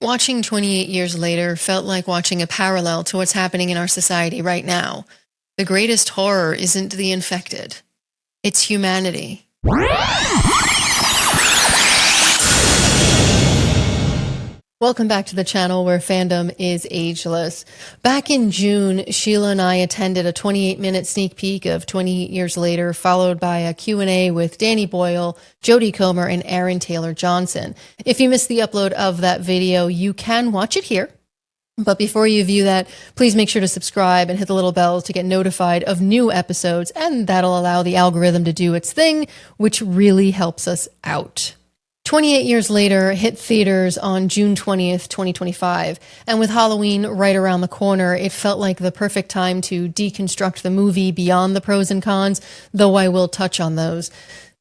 Watching 28 years later felt like watching a parallel to what's happening in our society right now. The greatest horror isn't the infected, it's humanity. Welcome back to the channel where fandom is ageless. Back in June, Sheila and I attended a 28-minute sneak peek of 28 Years Later, followed by a Q&A with Danny Boyle, Jodie Comer, and Aaron Taylor Johnson. If you missed the upload of that video, you can watch it here. But before you view that, please make sure to subscribe and hit the little bell to get notified of new episodes, and that'll allow the algorithm to do its thing, which really helps us out. 28 Years Later hit theaters on June 20th, 2025, and with Halloween right around the corner, it felt like the perfect time to deconstruct the movie beyond the pros and cons, though I will touch on those.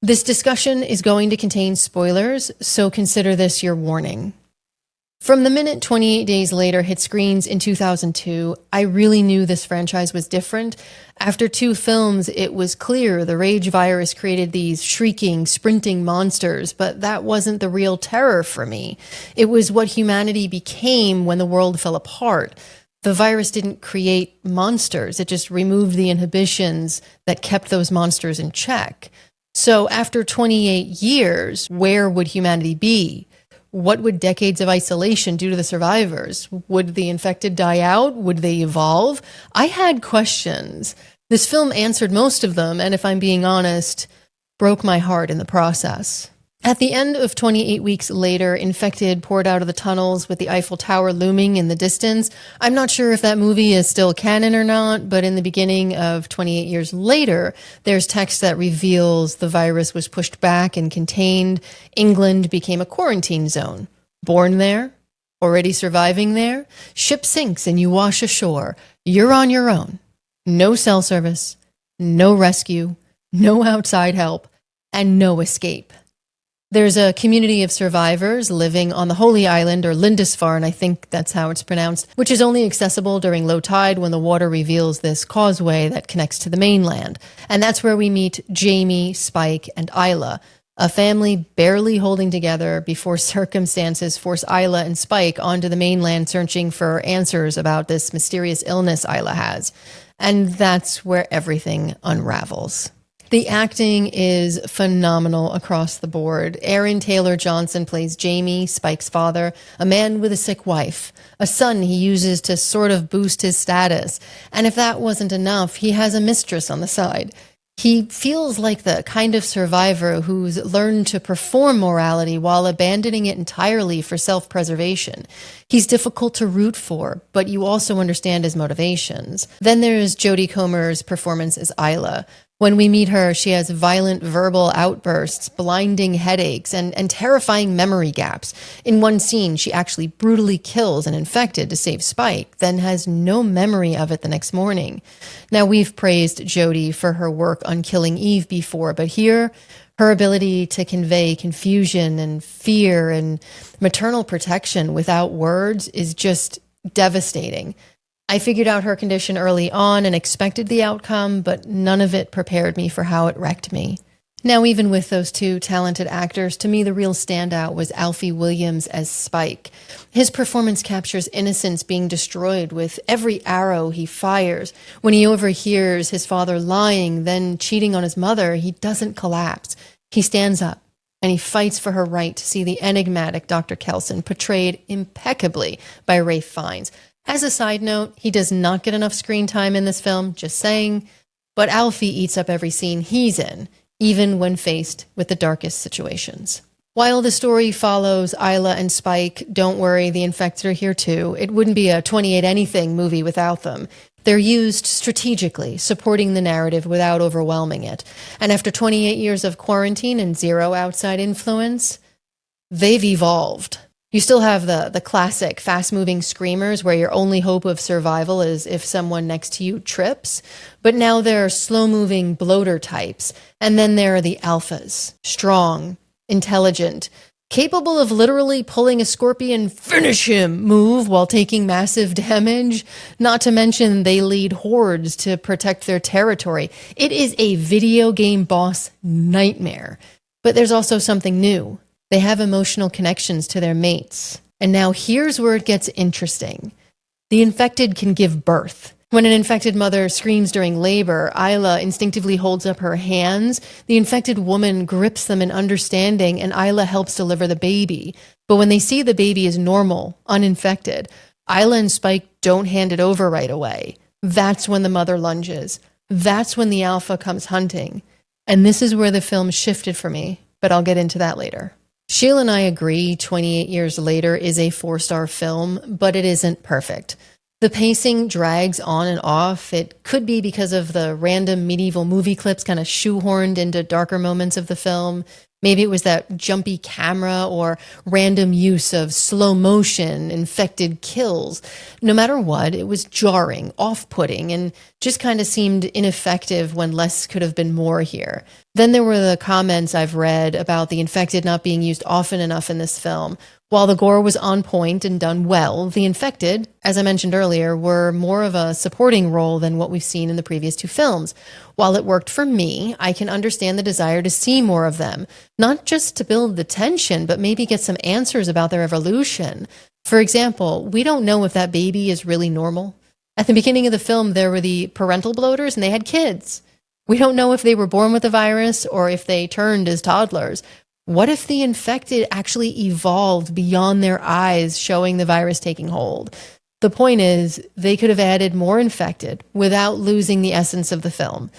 This discussion is going to contain spoilers, so consider this your warning. From the minute 28 Days Later hit screens in 2002, I really knew this franchise was different. After 2 films, it was clear the rage virus created these shrieking, sprinting monsters, but that wasn't the real terror for me. It was what humanity became when the world fell apart. The virus didn't create monsters, it just removed the inhibitions that kept those monsters in check. So after 28 years, where would humanity be? What would decades of isolation do to the survivors? Would the infected die out? Would they evolve? I had questions. This film answered most of them, and if I'm being honest, broke my heart in the process. At the end of 28 weeks later, infected poured out of the tunnels with the Eiffel Tower looming in the distance. I'm not sure if that movie is still canon or not, but in the beginning of 28 Years Later, there's text that reveals the virus was pushed back and contained. England became a quarantine zone. Born there, already surviving there, ship sinks and you wash ashore. You're on your own. No cell service, no rescue, no outside help, and no escape. There's a community of survivors living on the Holy Island, or Lindisfarne, I think that's how it's pronounced, which is only accessible during low tide when the water reveals this causeway that connects to the mainland. And that's where we meet Jamie, Spike, and Isla, a family barely holding together before circumstances force Isla and Spike onto the mainland searching for answers about this mysterious illness Isla has. And that's where everything unravels. The acting is phenomenal across the board. Aaron Taylor Johnson plays Jamie, Spike's father, a man with a sick wife, a son he uses to sort of boost his status. And if that wasn't enough, he has a mistress on the side. He feels like the kind of survivor who's learned to perform morality while abandoning it entirely for self-preservation. He's difficult to root for, but you also understand his motivations. Then there's Jodie Comer's performance as Isla. When we meet her, she has violent verbal outbursts, blinding headaches, and terrifying memory gaps. In one scene, she actually brutally kills an infected to save Spike, then has no memory of it the next morning. Now, we've praised Jodie for her work on Killing Eve before, but here, her ability to convey confusion and fear and maternal protection without words is just devastating. I figured out her condition early on and expected the outcome, but none of it prepared me for how it wrecked me. Now, even with those 2 talented actors, to me the real standout was Alfie Williams as Spike. His performance captures innocence being destroyed with every arrow he fires. When he overhears his father lying, then cheating on his mother, he doesn't collapse. He stands up and he fights for her right to see the enigmatic Dr. Kelson portrayed impeccably by Ralph Fiennes. As a side note, he does not get enough screen time in this film, just saying, but Alfie eats up every scene he's in, even when faced with the darkest situations. While the story follows Isla and Spike, don't worry, the infected are here too. It wouldn't be a 28 anything movie without them. They're used strategically, supporting the narrative without overwhelming it. And after 28 years of quarantine and 0 outside influence, they've evolved. You still have the classic fast-moving screamers where your only hope of survival is if someone next to you trips, but now there are slow-moving bloater types, and then there are the alphas, strong, intelligent, capable of literally pulling a scorpion finish him move while taking massive damage, not to mention they lead hordes to protect their territory. It is a video game boss nightmare, but there's also something new. They have emotional connections to their mates. And now here's where it gets interesting. The infected can give birth. When an infected mother screams during labor, Isla instinctively holds up her hands. The infected woman grips them in understanding, and Isla helps deliver the baby. But when they see the baby is normal, uninfected, Isla and Spike don't hand it over right away. That's when the mother lunges. That's when the alpha comes hunting. And this is where the film shifted for me, but I'll get into that later. Sheila and I agree 28 Years Later is a 4-star film, but it isn't perfect. The pacing drags on and off. It could be because of the random medieval movie clips kind of shoehorned into darker moments of the film. Maybe it was that jumpy camera or random use of slow motion, infected kills. No matter what, it was jarring, off-putting, and just kind of seemed ineffective when less could have been more here. Then there were the comments I've read about the infected not being used often enough in this film. While the gore was on point and done well, the infected, as I mentioned earlier, were more of a supporting role than what we've seen in the previous 2 films. While it worked for me, I can understand the desire to see more of them, not just to build the tension, but maybe get some answers about their evolution. For example, we don't know if that baby is really normal. At the beginning of the film, there were the parental bloaters and they had kids. We don't know if they were born with the virus or if they turned as toddlers. What if the infected actually evolved beyond their eyes, showing the virus taking hold? The point is, they could have added more infected without losing the essence of the film.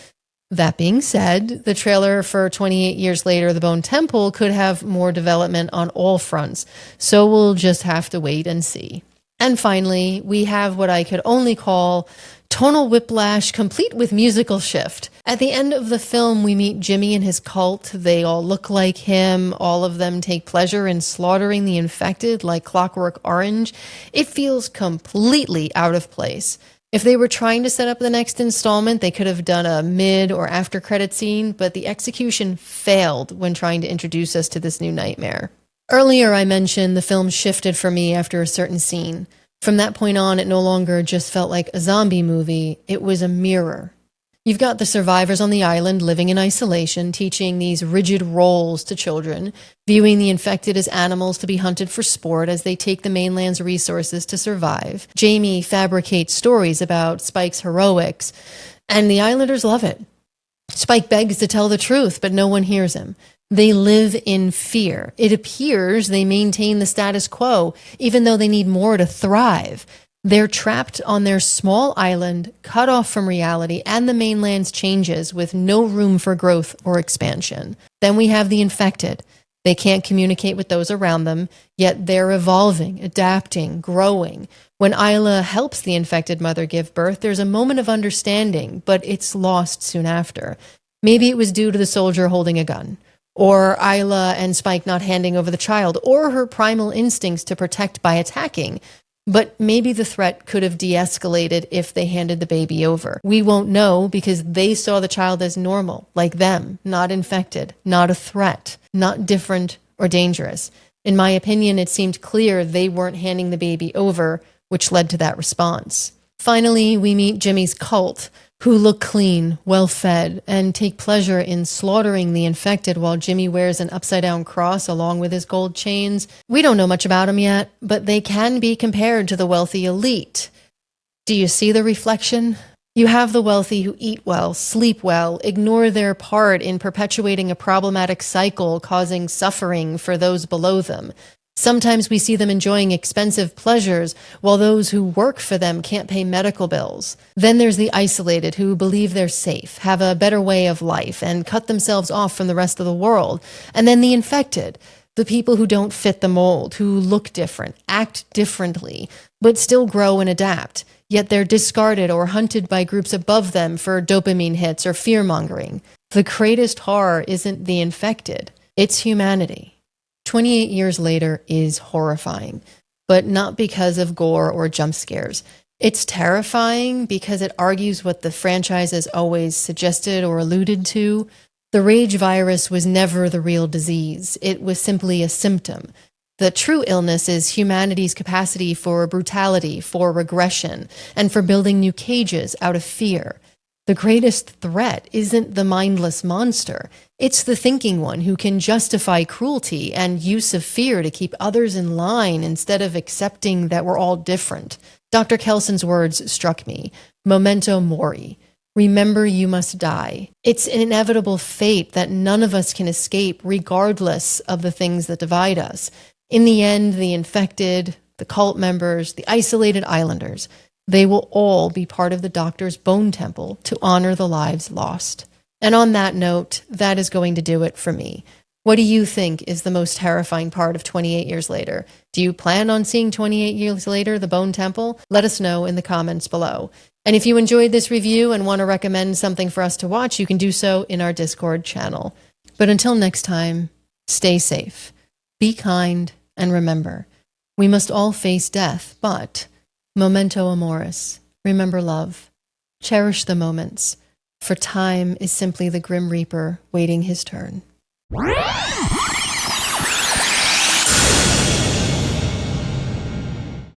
That being said, the trailer for 28 Years Later, The Bone Temple could have more development on all fronts, so we'll just have to wait and see. And finally, we have what I could only call tonal whiplash complete with musical shift. At the end of the film, we meet Jimmy and his cult. They all look like him. All of them take pleasure in slaughtering the infected like Clockwork Orange. It feels completely out of place. If they were trying to set up the next installment, they could have done a mid or after credit scene, but the execution failed when trying to introduce us to this new nightmare. Earlier, I mentioned the film shifted for me after a certain scene. From that point on, it no longer just felt like a zombie movie, it was a mirror. You've got the survivors on the island living in isolation, teaching these rigid roles to children, viewing the infected as animals to be hunted for sport as they take the mainland's resources to survive. Jamie fabricates stories about Spike's heroics, and the islanders love it. Spike begs to tell the truth, but no one hears him. They live in fear. It appears they maintain the status quo, even though they need more to thrive. They're trapped on their small island, cut off from reality and the mainland's changes, with no room for growth or expansion. Then we have the infected. They can't communicate with those around them, yet they're evolving, adapting, growing. When Isla helps the infected mother give birth, there's a moment of understanding, but it's lost soon after. Maybe it was due to the soldier holding a gun, or Isla and Spike not handing over the child, or her primal instincts to protect by attacking. But maybe the threat could have de-escalated if they handed the baby over. We won't know because they saw the child as normal, like them, not infected, not a threat, not different or dangerous. In my opinion, it seemed clear they weren't handing the baby over, which led to that response. Finally, we meet Jimmy's cult, who look clean, well-fed, and take pleasure in slaughtering the infected while Jimmy wears an upside-down cross along with his gold chains. We don't know much about them yet, but they can be compared to the wealthy elite. Do you see the reflection? You have the wealthy who eat well, sleep well, ignore their part in perpetuating a problematic cycle causing suffering for those below them. Sometimes we see them enjoying expensive pleasures, while those who work for them can't pay medical bills. Then there's the isolated who believe they're safe, have a better way of life, and cut themselves off from the rest of the world. And then the infected, the people who don't fit the mold, who look different, act differently, but still grow and adapt. Yet they're discarded or hunted by groups above them for dopamine hits or fear-mongering. The greatest horror isn't the infected, it's humanity. 28 Years Later is horrifying, but not because of gore or jump scares. It's terrifying because it argues what the franchise has always suggested or alluded to. The rage virus was never the real disease. It was simply a symptom. The true illness is humanity's capacity for brutality, for regression, and for building new cages out of fear. The greatest threat isn't the mindless monster. It's the thinking one who can justify cruelty and use of fear to keep others in line instead of accepting that we're all different. Dr. Kelson's words struck me. Memento mori. Remember you must die. It's an inevitable fate that none of us can escape regardless of the things that divide us. In the end, the infected, the cult members, the isolated islanders, they will all be part of the Doctor's bone temple to honor the lives lost. And on that note, that is going to do it for me. What do you think is the most terrifying part of 28 years later? Do you plan on seeing 28 years later, the Bone Temple? Let us know in the comments below. And if you enjoyed this review and want to recommend something for us to watch, you can do so in our Discord channel. But until next time, stay safe, be kind, and remember, we must all face death, but memento amoris, remember love, cherish the moments, for time is simply the Grim Reaper waiting his turn.